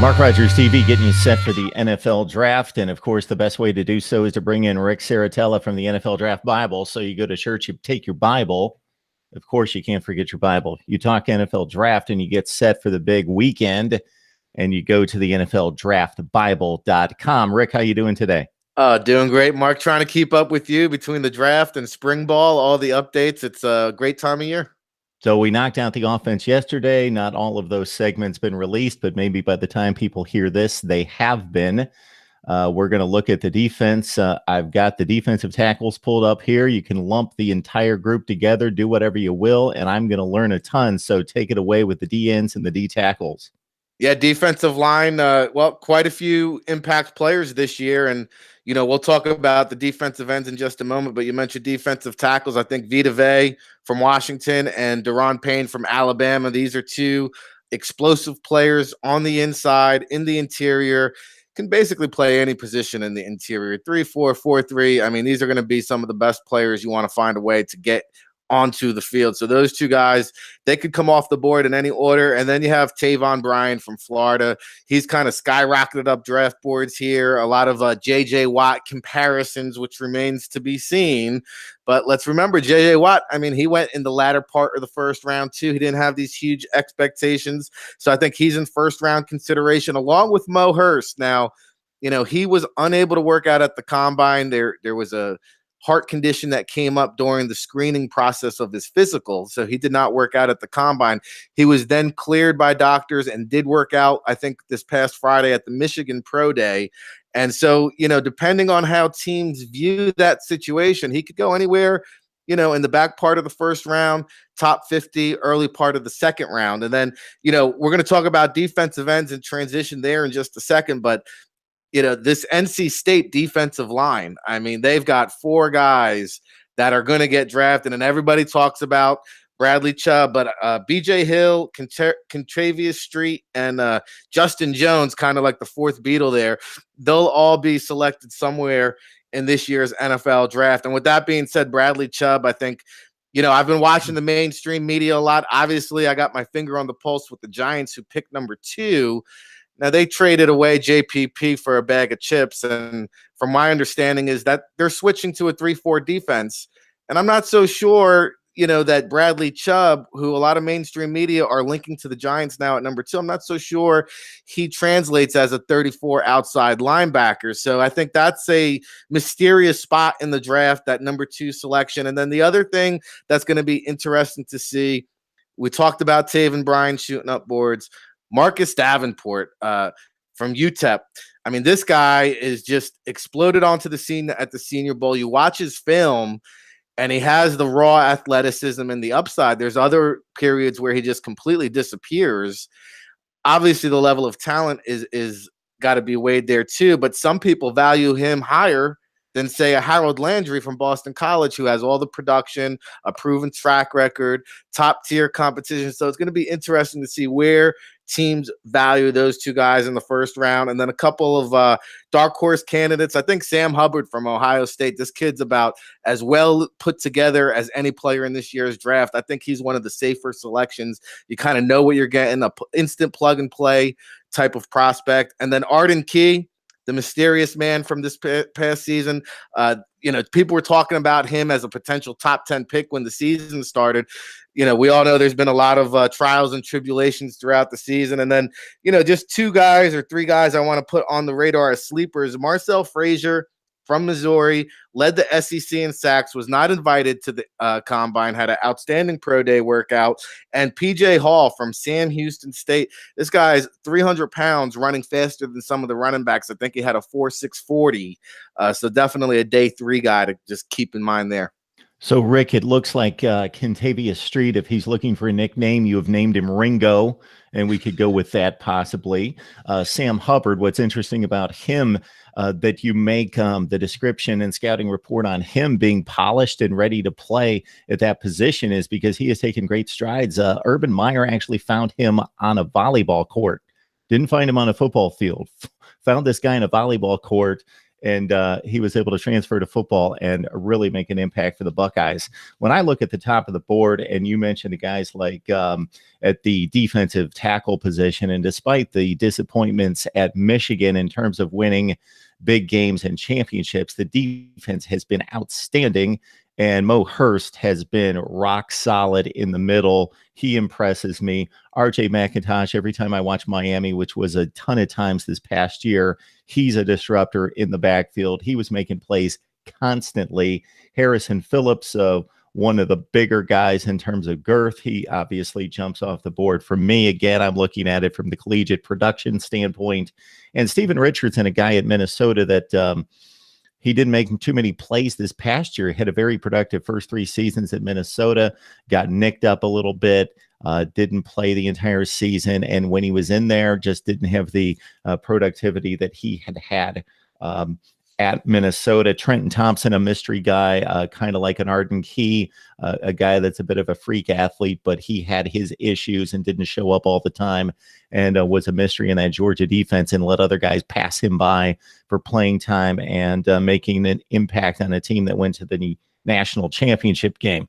Mark Rogers TV getting you set for the NFL draft. And of course, the best way to do so is to bring in Rick Saratella from the NFL Draft Bible. So you go to church, you take your Bible. Of course, you can't forget your Bible. You talk NFL draft and you get set for the big weekend. And you go to the NFLDraftBible.com. Rick, how you doing today? Doing great, Mark. Trying to keep up with you between the draft and spring ball, all the updates. It's a great time of year. So we knocked out the offense yesterday. Not all of those segments been released, but maybe by the time people hear this, they have been. We're going to look at the defense. I've got the defensive tackles pulled up here. You can lump the entire group together, do whatever you will, and I'm going to learn a ton. So take it away with the D-ends and the D-tackles. Yeah, defensive line, quite a few impact players this year. And, we'll talk about the defensive ends in just a moment, but you mentioned defensive tackles. I think Vita Vea from Washington and Daron Payne from Alabama. These are two explosive players on the inside, in the interior, can basically play any position in the interior. 3-4, 4-3. I mean, these are going to be some of the best players you want to find a way to get onto the field. So those two guys, they could come off the board in any order. And then you have Taven Bryan from Florida. He's kind of skyrocketed up draft boards here. A lot of J.J. Watt comparisons, which remains to be seen. But let's remember, J.J. Watt, I mean, he went in the latter part of the first round too. He didn't have these huge expectations. So I think he's in first round consideration along with Mo Hurst. Now, he was unable to work out at the combine. There was a heart condition that came up during the screening process of his physical. So he did not work out at the combine. He was then cleared by doctors and did work out, I think, this past Friday at the Michigan Pro Day. And so, depending on how teams view that situation, he could go anywhere, in the back part of the first round, top 50, early part of the second round. And then, we're going to talk about defensive ends and transition there in just a second. But this NC State defensive line, I mean, they've got four guys that are going to get drafted, and everybody talks about Bradley Chubb, but B.J. Hill, Contravius Street, and Justin Jones, kind of like the fourth Beatle there, they'll all be selected somewhere in this year's NFL draft. And with that being said, Bradley Chubb, I think, I've been watching the mainstream media a lot. Obviously, I got my finger on the pulse with the Giants, who picked number 2. Now, they traded away JPP for a bag of chips, and from my understanding is that they're switching to a 3-4 defense. And I'm not so sure, that Bradley Chubb, who a lot of mainstream media are linking to the Giants now at number 2, I'm not so sure he translates as a 34 outside linebacker. So I think that's a mysterious spot in the draft, that number 2 selection. And then the other thing that's going to be interesting to see, we talked about Taven Bryan shooting up boards. Marcus Davenport from UTEP. I mean, this guy is just exploded onto the scene at the Senior Bowl. You watch his film, and he has the raw athleticism and the upside. There's other periods where he just completely disappears. Obviously, the level of talent is got to be weighed there too, but some people value him higher than, say, a Harold Landry from Boston College, who has all the production, a proven track record, top-tier competition. So it's going to be interesting to see where teams value those two guys in the first round. And then a couple of dark horse candidates. I think Sam Hubbard from Ohio State, this kid's about as well put together as any player in this year's draft. I think he's one of the safer selections. You kind of know what you're getting, an instant plug-and-play type of prospect. And then Arden Key, the mysterious man from this past season. People were talking about him as a potential top 10 pick when the season started. We all know there's been a lot of trials and tribulations throughout the season. And then, just 2 guys or 3 guys I want to put on the radar as sleepers. Marcel Frazier from Missouri, led the SEC in sacks, was not invited to the combine, had an outstanding pro day workout. And PJ Hall from Sam Houston State. This guy's 300 pounds, running faster than some of the running backs. I think he had a 4.6 40. So definitely a day 3 guy to just keep in mind there. So, Rick, it looks like Kentavious Street, if he's looking for a nickname, you have named him Ringo, and we could go with that possibly. Sam Hubbard, what's interesting about him, that you make the description and scouting report on him being polished and ready to play at that position is because he has taken great strides. Urban Meyer actually found him on a volleyball court. Didn't find him on a football field. Found this guy in a volleyball court and he was able to transfer to football and really make an impact for the Buckeyes. When I look at the top of the board, and you mentioned the guys like at the defensive tackle position, and despite the disappointments at Michigan in terms of winning big games and championships, the defense has been outstanding. And Mo Hurst has been rock solid in the middle. He impresses me. RJ McIntosh, every time I watch Miami, which was a ton of times this past year, he's a disruptor in the backfield. He was making plays constantly. Harrison Phillips, one of the bigger guys in terms of girth. He obviously jumps off the board. For me, again, I'm looking at it from the collegiate production standpoint. And Steven Richardson, a guy at Minnesota that he didn't make too many plays this past year. He had a very productive first 3 seasons at Minnesota, got nicked up a little bit, didn't play the entire season. And when he was in there, just didn't have the productivity that he had at Minnesota. Trenton Thompson, a mystery guy, kind of like an Arden Key, a guy that's a bit of a freak athlete, but he had his issues and didn't show up all the time, and was a mystery in that Georgia defense and let other guys pass him by for playing time and making an impact on a team that went to the national championship game.